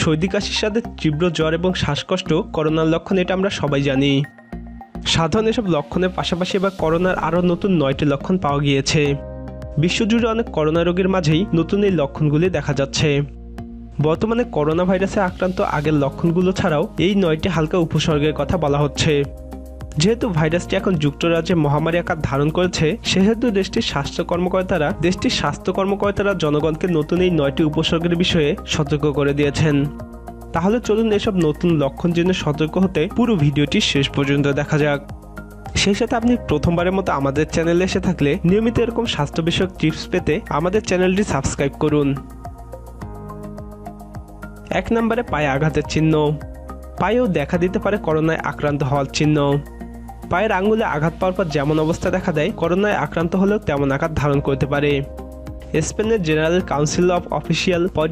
সর্দি কাশির সাথে তীব্র জ্বর এবং শ্বাসকষ্ট করোনার লক্ষণ, এটা আমরা সবাই জানি। সাধারণ এসব লক্ষণের পাশাপাশি এবার করোনার আরও নতুন 9টি লক্ষণ পাওয়া গিয়েছে। বিশ্বজুড়ে অনেক করোনা রোগীর মাঝেই নতুন এই লক্ষণগুলি দেখা যাচ্ছে। বর্তমানে করোনা ভাইরাসে আক্রান্ত আগের লক্ষণগুলো ছাড়াও এই 9টি হালকা উপসর্গের কথা বলা হচ্ছে। যেহেতু ভাইরাসটি এখন যুক্তরাজ্যে মহামারী আকার ধারণ করেছে, সেহেতু দেশটির স্বাস্থ্য কর্মকর্তারা জনগণকে নতুন এই 9টি উপসর্গের বিষয়ে সতর্ক করে দিয়েছেন। তাহলে চলুন এসব নতুন লক্ষণ জেনে সতর্ক হতে পুরো ভিডিওটি শেষ পর্যন্ত দেখা যাক। সেই সাথে আপনি প্রথমবারের মতো আমাদের চ্যানেলে এসে থাকলে নিয়মিত এরকম স্বাস্থ্য বিষয়ক টিপস পেতে আমাদের চ্যানেলটি সাবস্ক্রাইব করুন। 1 নম্বরে পায়ে আঘাতের চিহ্ন। পায়েও দেখা দিতে পারে করোনায় আক্রান্ত হওয়ার চিহ্ন। পায়ের আঙ্গুলে আঘাত পাওয়ার পর যেমন অবস্থা দেখা দেয়, করোনায় আক্রান্ত হলেও তেমন আকার ধারণ করতে পারে। স্পেনের জেনারেল কাউন্সিল অফ অফিসিয়াল